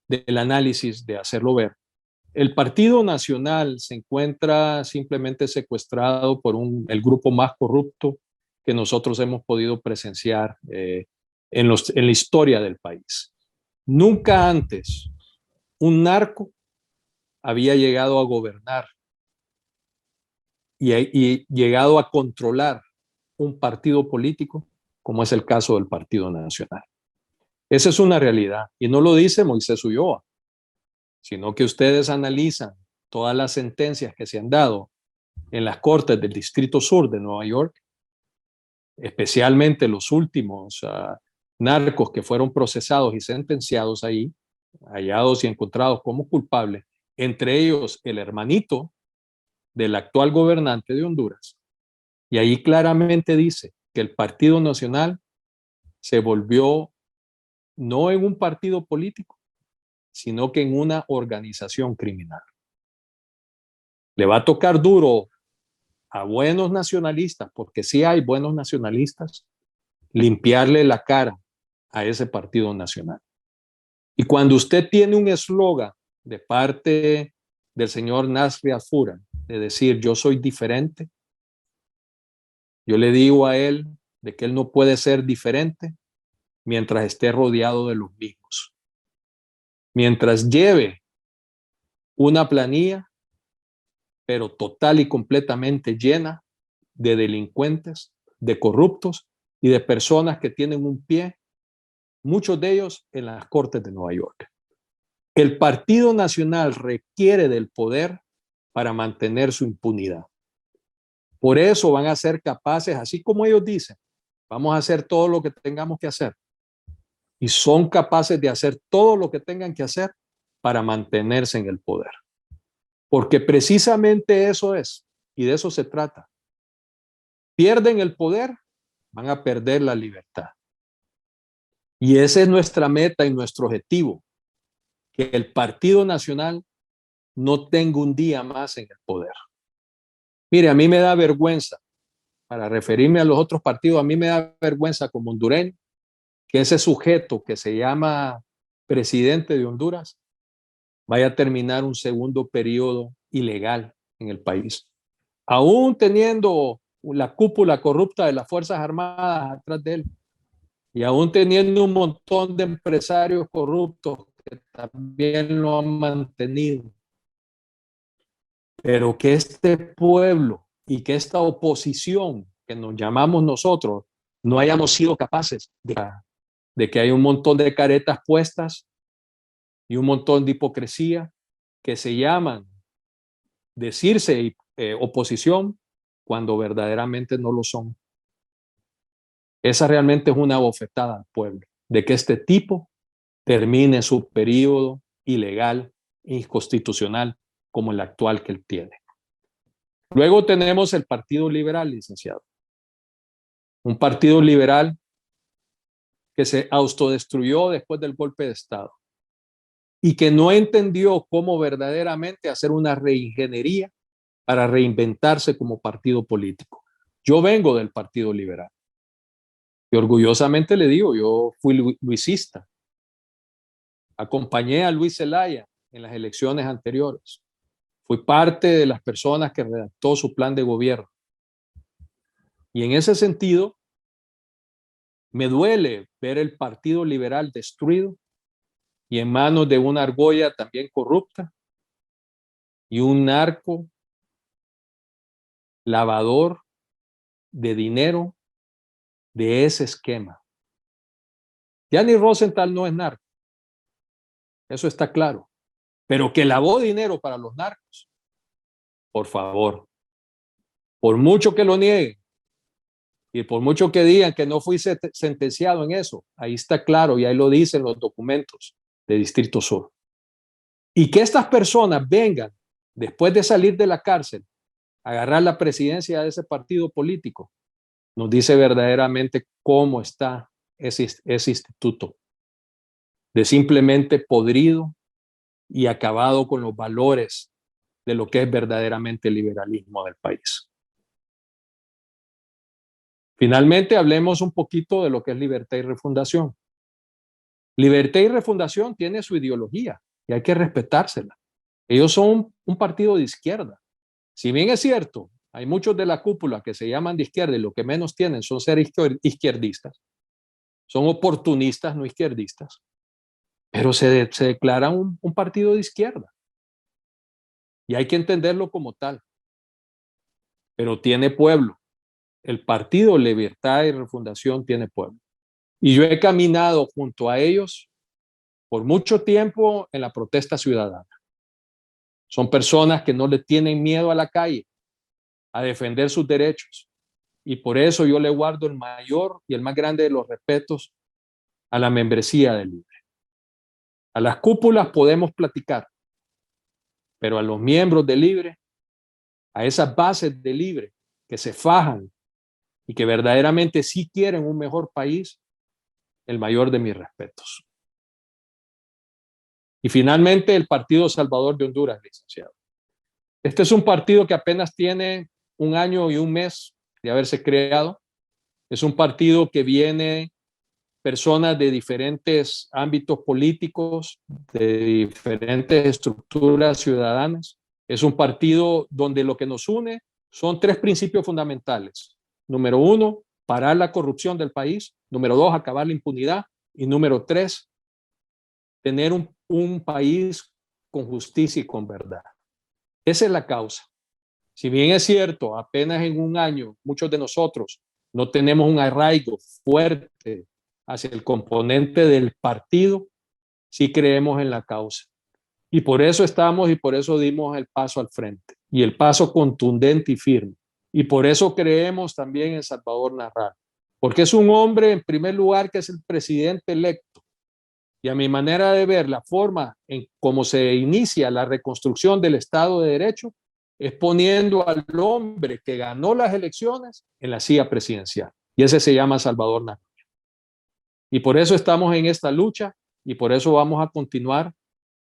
del análisis de hacerlo ver. El Partido Nacional se encuentra simplemente secuestrado por el grupo más corrupto que nosotros hemos podido presenciar en la historia del país. Nunca antes un narco había llegado a gobernar y llegado a controlar un partido político como es el caso del Partido Nacional. Esa es una realidad y no lo dice Moisés Ulloa, sino que ustedes analizan todas las sentencias que se han dado en las cortes del Distrito Sur de Nueva York, especialmente los últimos narcos que fueron procesados y sentenciados ahí, hallados y encontrados como culpables, entre ellos el hermanito del actual gobernante de Honduras. Y ahí claramente dice que el Partido Nacional se volvió no en un partido político, sino que en una organización criminal. Le va a tocar duro a buenos nacionalistas, porque sí hay buenos nacionalistas, limpiarle la cara a ese Partido Nacional. Y cuando usted tiene un eslogan de parte del señor Nasri Alfura de decir yo soy diferente, yo le digo a él de que él no puede ser diferente mientras esté rodeado de los mismos. Mientras lleve una planilla, pero total y completamente llena de delincuentes, de corruptos y de personas que tienen un pie, muchos de ellos en las cortes de Nueva York. El Partido Nacional requiere del poder para mantener su impunidad. Por eso van a ser capaces, así como ellos dicen, vamos a hacer todo lo que tengamos que hacer. Y son capaces de hacer todo lo que tengan que hacer para mantenerse en el poder. Porque precisamente eso es, y de eso se trata. Pierden el poder, van a perder la libertad. Y esa es nuestra meta y nuestro objetivo, que el Partido Nacional no tenga un día más en el poder. Mire, a mí me da vergüenza, para referirme a los otros partidos, a mí me da vergüenza como hondureño, que ese sujeto que se llama presidente de Honduras vaya a terminar un segundo periodo ilegal en el país. Aún teniendo la cúpula corrupta de las Fuerzas Armadas atrás de él y aún teniendo un montón de empresarios corruptos que también lo han mantenido. Pero que este pueblo y que esta oposición que nos llamamos nosotros no hayamos sido capaces de que hay un montón de caretas puestas y un montón de hipocresía que se llaman decirse oposición cuando verdaderamente no lo son. Esa realmente es una bofetada al pueblo, de que este tipo termine su periodo ilegal e inconstitucional como el actual que él tiene. Luego tenemos el Partido Liberal, licenciado. Un partido liberal que se autodestruyó después del golpe de Estado y que no entendió cómo verdaderamente hacer una reingeniería para reinventarse como partido político. Yo vengo del Partido Liberal y orgullosamente le digo, yo fui luisista. Acompañé a Luis Zelaya en las elecciones anteriores. Fui parte de las personas que redactó su plan de gobierno. Y en ese sentido, me duele ver el Partido Liberal destruido y en manos de una argolla también corrupta y un narco lavador de dinero de ese esquema. Gianni Rosenthal no es narco, eso está claro, pero que lavó dinero para los narcos, por favor, por mucho que lo nieguen y por mucho que digan que no fui sentenciado en eso, ahí está claro y ahí lo dicen los documentos de Distrito Sur. Y que estas personas vengan después de salir de la cárcel a agarrar la presidencia de ese partido político, nos dice verdaderamente cómo está ese instituto, de simplemente podrido y acabado con los valores de lo que es verdaderamente el liberalismo del país. Finalmente, hablemos un poquito de lo que es Libertad y Refundación. Libertad y Refundación tiene su ideología y hay que respetársela. Ellos son un partido de izquierda. Si bien es cierto, hay muchos de la cúpula que se llaman de izquierda y lo que menos tienen son ser izquierdistas. Son oportunistas, no izquierdistas. Pero se declara un partido de izquierda. Y hay que entenderlo como tal. Pero tiene pueblo. El Partido Libertad y Refundación tiene pueblo. Y yo he caminado junto a ellos por mucho tiempo en la protesta ciudadana. Son personas que no le tienen miedo a la calle, a defender sus derechos. Y por eso yo le guardo el mayor y el más grande de los respetos a la membresía de Libre. A las cúpulas podemos platicar, pero a los miembros de Libre, a esas bases de Libre que se fajan y que verdaderamente sí quieren un mejor país, el mayor de mis respetos. Y finalmente el Partido Salvador de Honduras, licenciado. Este es un partido que apenas tiene 1 año y 1 mes de haberse creado. Es un partido que viene personas de diferentes ámbitos políticos, de diferentes estructuras ciudadanas. Es un partido donde lo que nos une son 3 principios fundamentales. Número 1, parar la corrupción del país. Número 2, acabar la impunidad. Y número 3, tener un país con justicia y con verdad. Esa es la causa. Si bien es cierto, apenas en 1 año muchos de nosotros no tenemos un arraigo fuerte hacia el componente del partido, sí creemos en la causa. Y por eso estamos y por eso dimos el paso al frente y el paso contundente y firme. Y por eso creemos también en Salvador Narral, porque es un hombre en primer lugar que es el presidente electo. Y a mi manera de ver, la forma en cómo se inicia la reconstrucción del Estado de Derecho es poniendo al hombre que ganó las elecciones en la silla presidencial. Y ese se llama Salvador Narral. Y por eso estamos en esta lucha y por eso vamos a continuar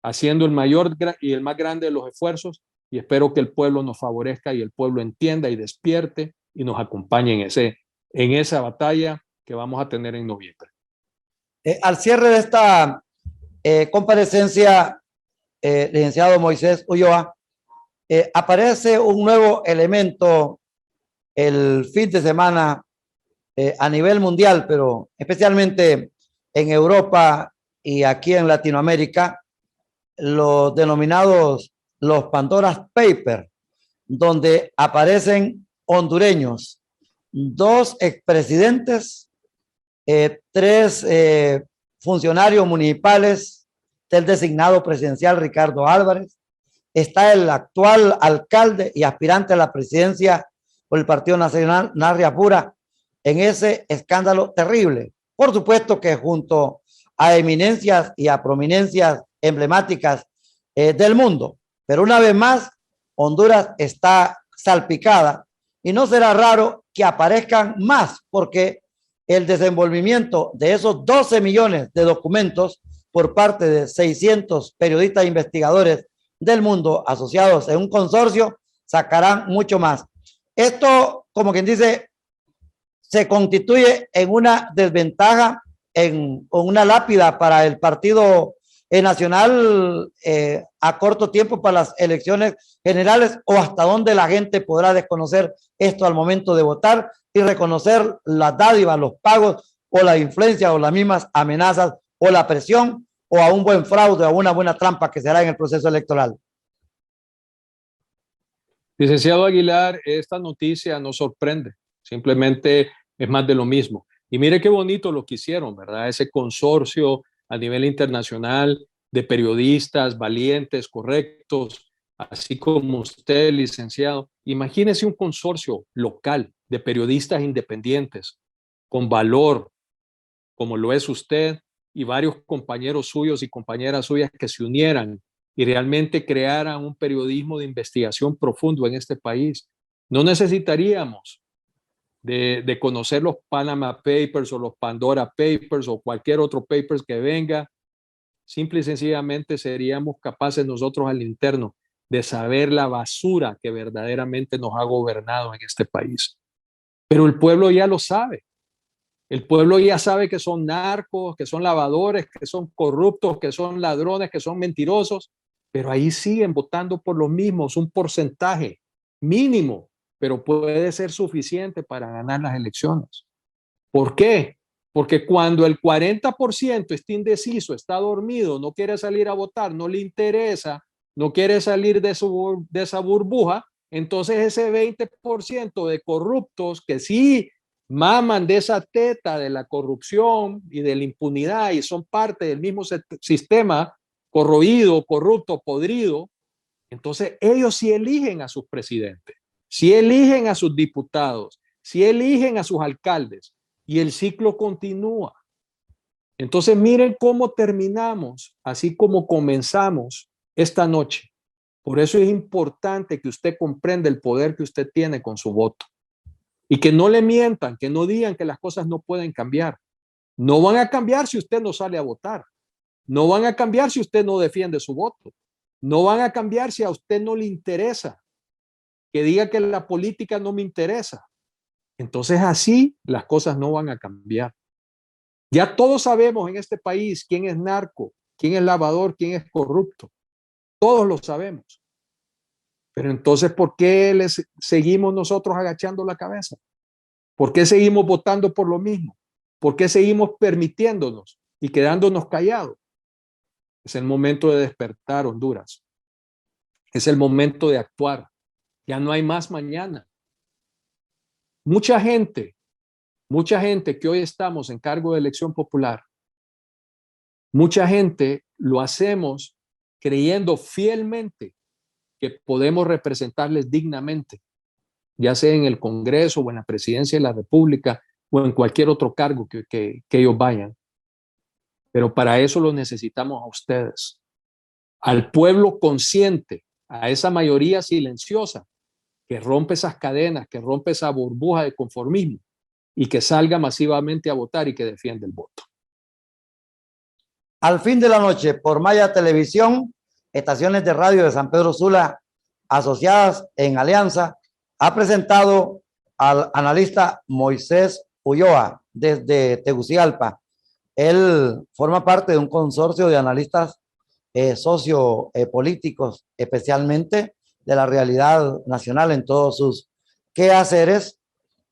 haciendo el mayor y el más grande de los esfuerzos y espero que el pueblo nos favorezca y el pueblo entienda y despierte y nos acompañe en esa batalla que vamos a tener en noviembre. Al cierre de esta comparecencia, licenciado Moisés Ulloa, aparece un nuevo elemento el fin de semana a nivel mundial, pero especialmente en Europa y aquí en Latinoamérica, los denominados los Pandora's Papers, donde aparecen hondureños, 2 expresidentes, 3 funcionarios municipales del designado presidencial Ricardo Álvarez, está el actual alcalde y aspirante a la presidencia por el Partido Nacional, Narria Pura, en ese escándalo terrible. Por supuesto que junto a eminencias y a prominencias emblemáticas del mundo, pero una vez más, Honduras está salpicada y no será raro que aparezcan más, porque el desenvolvimiento de esos 12 millones de documentos por parte de 600 periodistas e investigadores del mundo asociados en un consorcio sacarán mucho más. Esto, como quien dice, se constituye en una desventaja, en una lápida para el Partido Nacional a corto tiempo para las elecciones generales, o hasta dónde la gente podrá desconocer esto al momento de votar y reconocer las dádivas, los pagos o la influencia o las mismas amenazas o la presión o a un buen fraude o a una buena trampa que se hará en el proceso electoral. Licenciado Aguilar, esta noticia no sorprende, simplemente es más de lo mismo. Y mire qué bonito lo que hicieron, ¿verdad? Ese consorcio a nivel internacional de periodistas valientes, correctos, así como usted, licenciado. Imagínese un consorcio local de periodistas independientes con valor, como lo es usted y varios compañeros suyos y compañeras suyas que se unieran y realmente crearan un periodismo de investigación profundo en este país. No necesitaríamos de conocer los Panama Papers o los Pandora Papers o cualquier otro papers que venga. Simple y sencillamente seríamos capaces nosotros al interno de saber la basura que verdaderamente nos ha gobernado en este país. Pero el pueblo ya lo sabe. El pueblo ya sabe que son narcos, que son lavadores, que son corruptos, que son ladrones, que son mentirosos, pero ahí siguen votando por los mismos, un porcentaje mínimo, pero puede ser suficiente para ganar las elecciones. ¿Por qué? Porque cuando el 40% está indeciso, está dormido, no quiere salir a votar, no le interesa, no quiere salir de esa burbuja, entonces ese 20% de corruptos que sí maman de esa teta de la corrupción y de la impunidad y son parte del mismo sistema corroído, corrupto, podrido, entonces ellos sí eligen a sus presidentes, sí eligen a sus diputados, sí eligen a sus alcaldes y el ciclo continúa. Entonces miren cómo terminamos, así como comenzamos esta noche. Por eso es importante que usted comprenda el poder que usted tiene con su voto. Y que no le mientan, que no digan que las cosas no pueden cambiar. No van a cambiar si usted no sale a votar. No van a cambiar si usted no defiende su voto. No van a cambiar si a usted no le interesa. Que diga que la política no me interesa. Entonces así las cosas no van a cambiar. Ya todos sabemos en este país quién es narco, quién es lavador, quién es corrupto. Todos lo sabemos. Pero entonces, ¿por qué les seguimos nosotros agachando la cabeza? ¿Por qué seguimos votando por lo mismo? ¿Por qué seguimos permitiéndonos y quedándonos callados? Es el momento de despertar, Honduras. Es el momento de actuar. Ya no hay más mañana. Mucha gente que hoy estamos en cargo de elección popular, mucha gente lo hacemos creyendo fielmente que podemos representarles dignamente, ya sea en el Congreso o en la Presidencia de la República o en cualquier otro cargo que ellos vayan. Pero para eso lo necesitamos a ustedes, al pueblo consciente, a esa mayoría silenciosa que rompe esas cadenas, que rompe esa burbuja de conformismo y que salga masivamente a votar y que defienda el voto. Al fin de la noche, por Maya Televisión, estaciones de radio de San Pedro Sula asociadas en alianza, ha presentado al analista Moisés Ulloa desde Tegucigalpa. Él forma parte de un consorcio de analistas sociopolíticos, especialmente de la realidad nacional en todos sus quehaceres,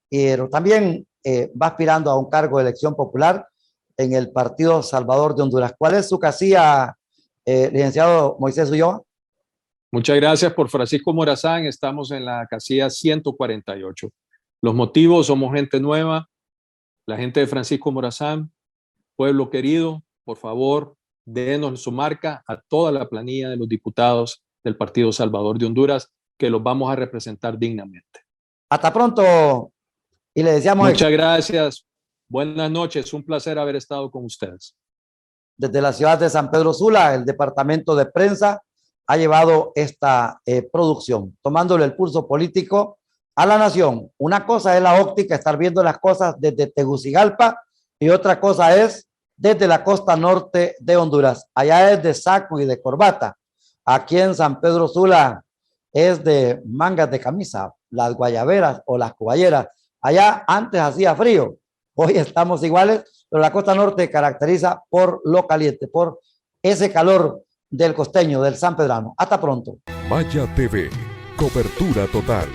pero también va aspirando a un cargo de elección popular en el Partido Salvador de Honduras. ¿Cuál es su casilla, licenciado Moisés Ulloa? Muchas gracias por Francisco Morazán. Estamos en la casilla 148. Los motivos: somos gente nueva, la gente de Francisco Morazán, pueblo querido, por favor, denos su marca a toda la planilla de los diputados de del Partido Salvador de Honduras, que los vamos a representar dignamente. Hasta pronto y le deseamos Muchas gracias. Buenas noches. Un placer haber estado con ustedes. desde la ciudad de San Pedro Sula. El departamento de prensa ha llevado esta producción, tomándole el pulso político a la nación. Una cosa es la óptica, estar viendo las cosas desde Tegucigalpa, y otra cosa es desde la costa norte de Honduras. Allá es de saco y de corbata. Aquí en San Pedro Sula es de mangas de camisa, las guayaberas o las coballeras. Allá antes hacía frío, hoy estamos iguales, pero la costa norte se caracteriza por lo caliente, por ese calor del costeño, del sanpedrano. Hasta pronto. Maya TV, cobertura total.